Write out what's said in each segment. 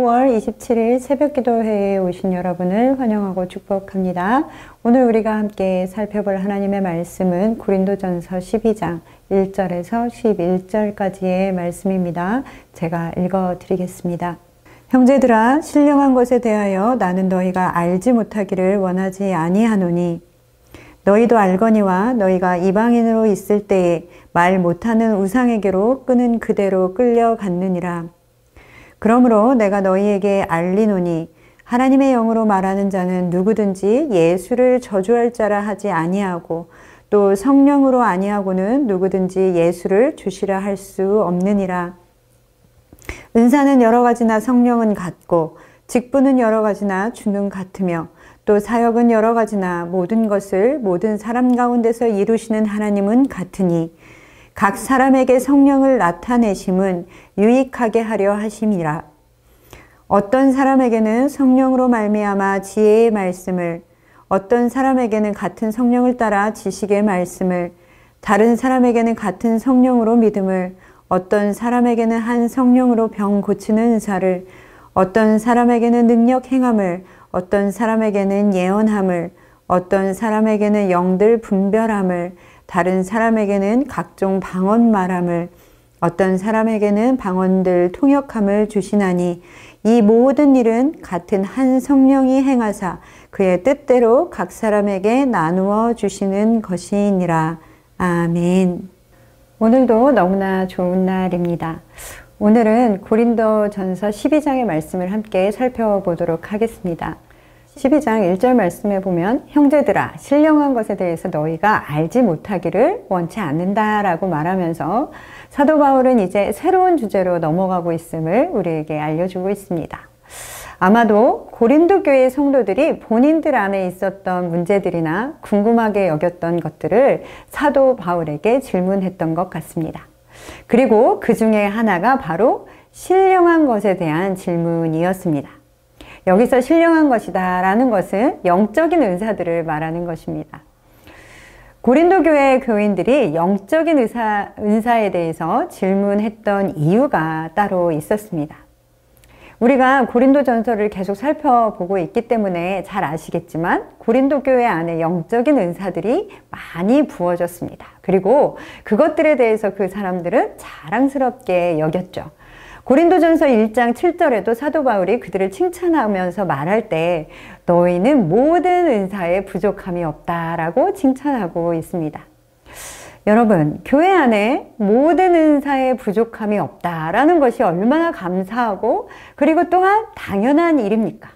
5월 27일 새벽기도회에 오신 여러분을 환영하고 축복합니다. 오늘 우리가 함께 살펴볼 하나님의 말씀은 고린도전서 12장 1절에서 11절까지의 말씀입니다. 제가 읽어드리겠습니다. 형제들아, 신령한 것에 대하여 나는 너희가 알지 못하기를 원하지 아니하노니 너희도 알거니와 너희가 이방인으로 있을 때에 말 못하는 우상에게로 끄는 그대로 끌려갔느니라. 그러므로 내가 너희에게 알리노니 하나님의 영으로 말하는 자는 누구든지 예수를 저주할 자라 하지 아니하고 또 성령으로 아니하고는 누구든지 예수를 주시라 할 수 없느니라. 은사는 여러 가지나 성령은 같고 직분은 여러 가지나 주는 같으며 또 사역은 여러 가지나 모든 것을 모든 사람 가운데서 이루시는 하나님은 같으니 각 사람에게 성령을 나타내심은 유익하게 하려 하심이라. 어떤 사람에게는 성령으로 말미암아 지혜의 말씀을, 어떤 사람에게는 같은 성령을 따라 지식의 말씀을, 다른 사람에게는 같은 성령으로 믿음을, 어떤 사람에게는 한 성령으로 병 고치는 은사를, 어떤 사람에게는 능력 행함을, 어떤 사람에게는 예언함을, 어떤 사람에게는 영들 분별함을, 다른 사람에게는 각종 방언 말함을, 어떤 사람에게는 방언들 통역함을 주시나니 이 모든 일은 같은 한 성령이 행하사 그의 뜻대로 각 사람에게 나누어 주시는 것이니라. 아멘. 오늘도 너무나 좋은 날입니다. 오늘은 고린도전서 12장의 말씀을 함께 살펴보도록 하겠습니다. 12장 1절 말씀에 보면 형제들아, 신령한 것에 대해서 너희가 알지 못하기를 원치 않는다라고 말하면서 사도 바울은 이제 새로운 주제로 넘어가고 있음을 우리에게 알려주고 있습니다. 아마도 고린도 교회 성도들이 본인들 안에 있었던 문제들이나 궁금하게 여겼던 것들을 사도 바울에게 질문했던 것 같습니다. 그리고 그 중에 하나가 바로 신령한 것에 대한 질문이었습니다. 여기서 신령한 것이다 라는 것은 영적인 은사들을 말하는 것입니다. 고린도 교회 교인들이 영적인 은사에 대해서 질문했던 이유가 따로 있었습니다. 우리가 고린도 전서를 계속 살펴보고 있기 때문에 잘 아시겠지만 고린도 교회 안에 영적인 은사들이 많이 부어졌습니다. 그리고 그것들에 대해서 그 사람들은 자랑스럽게 여겼죠. 고린도전서 1장 7절에도 사도 바울이 그들을 칭찬하면서 말할 때 너희는 모든 은사에 부족함이 없다라고 칭찬하고 있습니다. 여러분, 교회 안에 모든 은사에 부족함이 없다라는 것이 얼마나 감사하고 그리고 또한 당연한 일입니까?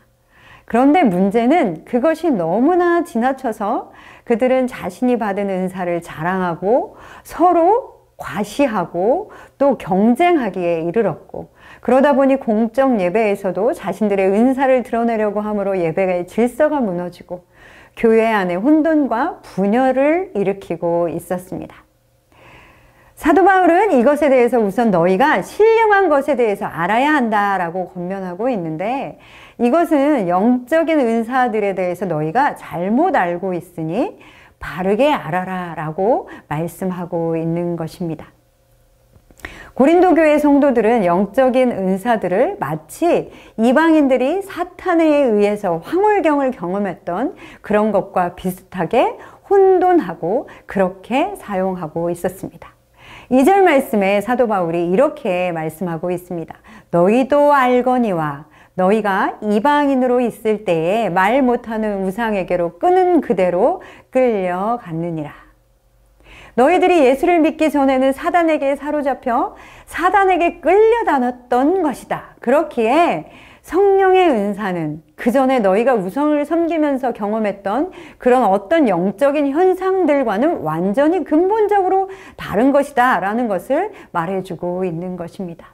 그런데 문제는 그것이 너무나 지나쳐서 그들은 자신이 받은 은사를 자랑하고 서로 과시하고 또 경쟁하기에 이르렀고, 그러다 보니 공적 예배에서도 자신들의 은사를 드러내려고 함으로 예배의 질서가 무너지고 교회 안에 혼돈과 분열을 일으키고 있었습니다. 사도 바울은 이것에 대해서 우선 너희가 신령한 것에 대해서 알아야 한다라고 권면하고 있는데, 이것은 영적인 은사들에 대해서 너희가 잘못 알고 있으니 바르게 알아라 라고 말씀하고 있는 것입니다. 고린도 교회 성도들은 영적인 은사들을 마치 이방인들이 사탄에 의해서 황홀경을 경험했던 그런 것과 비슷하게 혼돈하고 그렇게 사용하고 있었습니다. 2절 말씀에 사도 바울이 이렇게 말씀하고 있습니다. 너희도 알거니와 너희가 이방인으로 있을 때에 말 못하는 우상에게로 끄는 그대로 끌려갔느니라. 너희들이 예수를 믿기 전에는 사단에게 사로잡혀 사단에게 끌려다녔던 것이다. 그렇기에 성령의 은사는 그 전에 너희가 우상을 섬기면서 경험했던 그런 어떤 영적인 현상들과는 완전히 근본적으로 다른 것이다 라는 것을 말해주고 있는 것입니다.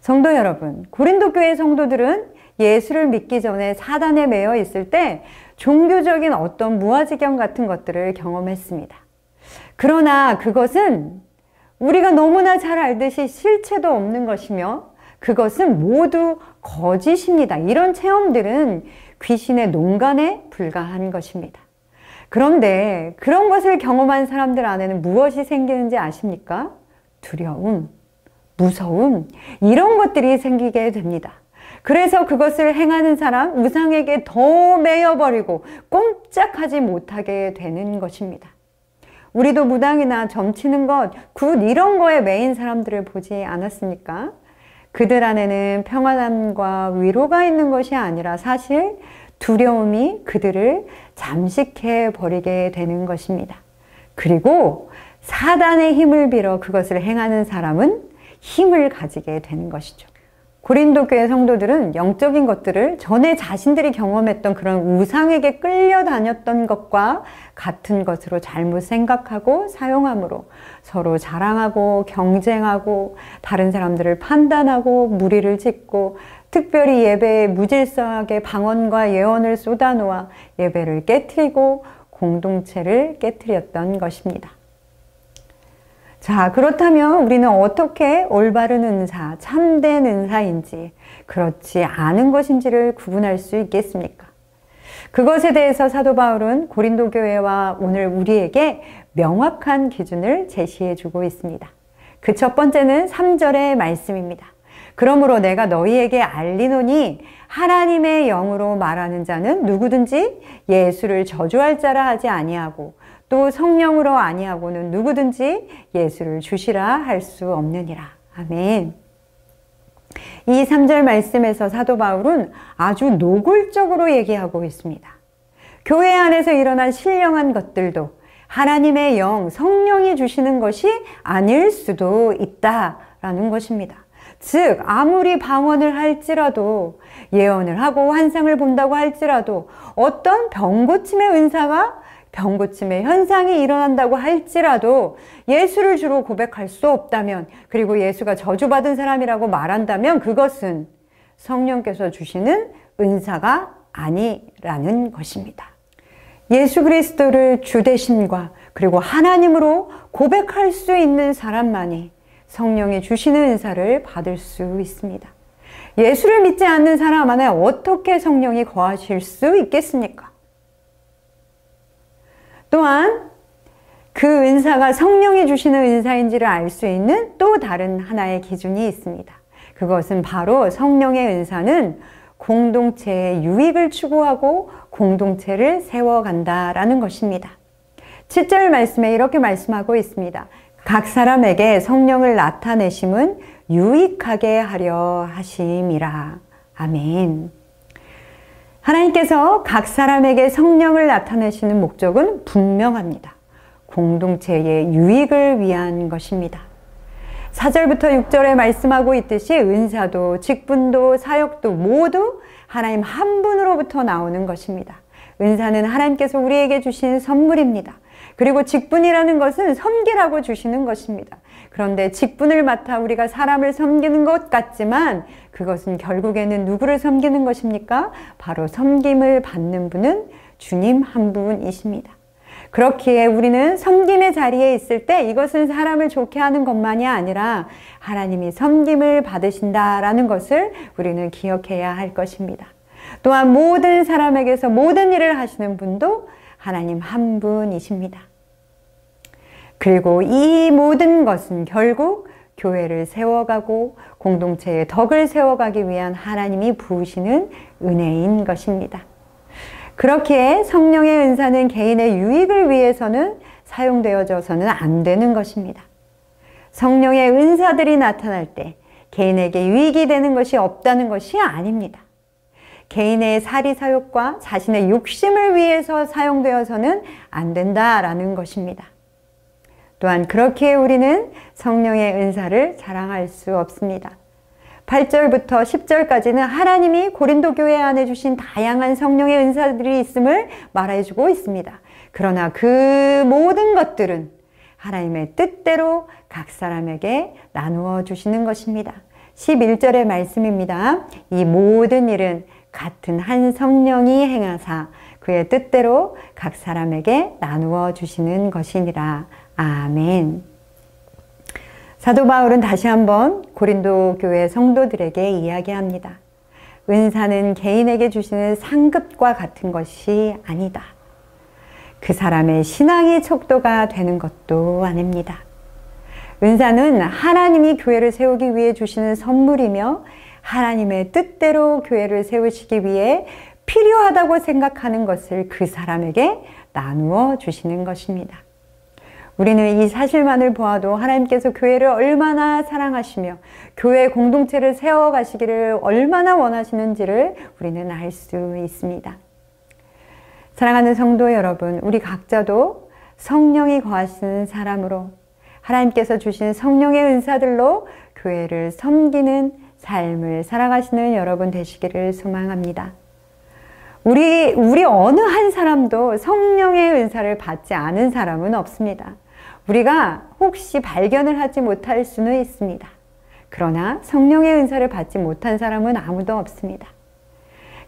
성도 여러분, 고린도 교회 성도들은 예수를 믿기 전에 사단에 매여 있을 때 종교적인 어떤 무아지경 같은 것들을 경험했습니다. 그러나 그것은 우리가 너무나 잘 알듯이 실체도 없는 것이며 그것은 모두 거짓입니다. 이런 체험들은 귀신의 농간에 불과한 것입니다. 그런데 그런 것을 경험한 사람들 안에는 무엇이 생기는지 아십니까? 두려움, 무서움, 이런 것들이 생기게 됩니다. 그래서 그것을 행하는 사람, 우상에게 더 매여버리고 꼼짝하지 못하게 되는 것입니다. 우리도 무당이나 점치는 것, 굿 이런 거에 매인 사람들을 보지 않았습니까? 그들 안에는 평안함과 위로가 있는 것이 아니라 사실 두려움이 그들을 잠식해 버리게 되는 것입니다. 그리고 사단의 힘을 빌어 그것을 행하는 사람은 힘을 가지게 되는 것이죠. 고린도 교회 성도들은 영적인 것들을 전에 자신들이 경험했던 그런 우상에게 끌려다녔던 것과 같은 것으로 잘못 생각하고 사용함으로 서로 자랑하고 경쟁하고 다른 사람들을 판단하고 무리를 짓고 특별히 예배에 무질서하게 방언과 예언을 쏟아놓아 예배를 깨트리고 공동체를 깨트렸던 것입니다. 자, 그렇다면 우리는 어떻게 올바른 은사, 참된 은사인지 그렇지 않은 것인지를 구분할 수 있겠습니까? 그것에 대해서 사도 바울은 고린도 교회와 오늘 우리에게 명확한 기준을 제시해 주고 있습니다. 그 첫 번째는 3절의 말씀입니다. 그러므로 내가 너희에게 알리노니 하나님의 영으로 말하는 자는 누구든지 예수를 저주할 자라 하지 아니하고 또 성령으로 아니하고는 누구든지 예수를 주시라 할 수 없느니라. 아멘. 이 3절 말씀에서 사도 바울은 아주 노골적으로 얘기하고 있습니다. 교회 안에서 일어난 신령한 것들도 하나님의 영, 성령이 주시는 것이 아닐 수도 있다라는 것입니다. 즉 아무리 방언을 할지라도 예언을 하고 환상을 본다고 할지라도 어떤 병고침의 은사가 병고침의 현상이 일어난다고 할지라도 예수를 주로 고백할 수 없다면 그리고 예수가 저주받은 사람이라고 말한다면 그것은 성령께서 주시는 은사가 아니라는 것입니다. 예수 그리스도를 주 되심과 그리고 하나님으로 고백할 수 있는 사람만이 성령이 주시는 은사를 받을 수 있습니다. 예수를 믿지 않는 사람 안에 어떻게 성령이 거하실 수 있겠습니까? 또한 그 은사가 성령이 주시는 은사인지를 알 수 있는 또 다른 하나의 기준이 있습니다. 그것은 바로 성령의 은사는 공동체의 유익을 추구하고 공동체를 세워간다라는 것입니다. 7절 말씀에 이렇게 말씀하고 있습니다. 각 사람에게 성령을 나타내심은 유익하게 하려 하심이라. 아멘. 하나님께서 각 사람에게 성령을 나타내시는 목적은 분명합니다. 공동체의 유익을 위한 것입니다. 4절부터 6절에 말씀하고 있듯이 은사도 직분도 사역도 모두 하나님 한 분으로부터 나오는 것입니다. 은사는 하나님께서 우리에게 주신 선물입니다. 그리고 직분이라는 것은 섬기라고 주시는 것입니다. 그런데 직분을 맡아 우리가 사람을 섬기는 것 같지만 그것은 결국에는 누구를 섬기는 것입니까? 바로 섬김을 받는 분은 주님 한 분이십니다. 그렇기에 우리는 섬김의 자리에 있을 때 이것은 사람을 좋게 하는 것만이 아니라 하나님이 섬김을 받으신다라는 것을 우리는 기억해야 할 것입니다. 또한 모든 사람에게서 모든 일을 하시는 분도 하나님 한 분이십니다. 그리고 이 모든 것은 결국 교회를 세워가고 공동체의 덕을 세워가기 위한 하나님이 부으시는 은혜인 것입니다. 그렇기에 성령의 은사는 개인의 유익을 위해서는 사용되어져서는 안 되는 것입니다. 성령의 은사들이 나타날 때 개인에게 유익이 되는 것이 없다는 것이 아닙니다. 개인의 사리사욕과 자신의 욕심을 위해서 사용되어서는 안 된다라는 것입니다. 또한 그렇기에 우리는 성령의 은사를 자랑할 수 없습니다. 8절부터 10절까지는 하나님이 고린도 교회 안에 주신 다양한 성령의 은사들이 있음을 말해주고 있습니다. 그러나 그 모든 것들은 하나님의 뜻대로 각 사람에게 나누어 주시는 것입니다. 11절의 말씀입니다. 이 모든 일은 같은 한 성령이 행하사 그의 뜻대로 각 사람에게 나누어 주시는 것이니라. 아멘. 사도 바울은 다시 한번 고린도 교회 성도들에게 이야기합니다. 은사는 개인에게 주시는 상급과 같은 것이 아니다. 그 사람의 신앙의 척도가 되는 것도 아닙니다. 은사는 하나님이 교회를 세우기 위해 주시는 선물이며 하나님의 뜻대로 교회를 세우시기 위해 필요하다고 생각하는 것을 그 사람에게 나누어 주시는 것입니다. 우리는 이 사실만을 보아도 하나님께서 교회를 얼마나 사랑하시며 교회 공동체를 세워가시기를 얼마나 원하시는지를 우리는 알 수 있습니다. 사랑하는 성도 여러분, 우리 각자도 성령이 거하시는 사람으로 하나님께서 주신 성령의 은사들로 교회를 섬기는 삶을 살아가시는 여러분 되시기를 소망합니다. 우리 어느 한 사람도 성령의 은사를 받지 않은 사람은 없습니다. 우리가 혹시 발견을 하지 못할 수는 있습니다. 그러나 성령의 은사를 받지 못한 사람은 아무도 없습니다.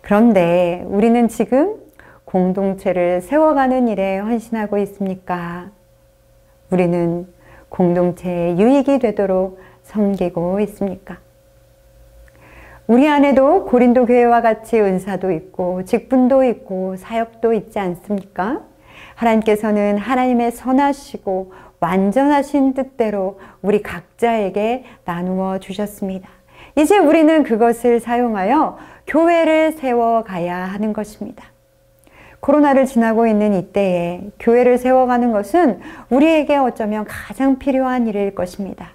그런데 우리는 지금 공동체를 세워가는 일에 헌신하고 있습니까? 우리는 공동체의 유익이 되도록 섬기고 있습니까? 우리 안에도 고린도 교회와 같이 은사도 있고 직분도 있고 사역도 있지 않습니까? 하나님께서는 하나님의 선하시고 완전하신 뜻대로 우리 각자에게 나누어 주셨습니다. 이제 우리는 그것을 사용하여 교회를 세워가야 하는 것입니다. 코로나를 지나고 있는 이때에 교회를 세워가는 것은 우리에게 어쩌면 가장 필요한 일일 것입니다.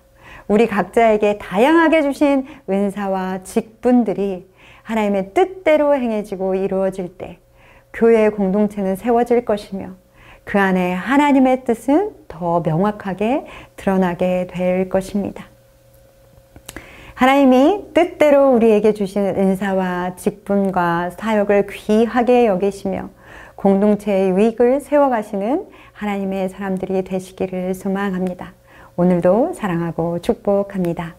우리 각자에게 다양하게 주신 은사와 직분들이 하나님의 뜻대로 행해지고 이루어질 때 교회의 공동체는 세워질 것이며 그 안에 하나님의 뜻은 더 명확하게 드러나게 될 것입니다. 하나님이 뜻대로 우리에게 주신 은사와 직분과 사역을 귀하게 여기시며 공동체의 유익을 세워가시는 하나님의 사람들이 되시기를 소망합니다. 오늘도 사랑하고 축복합니다.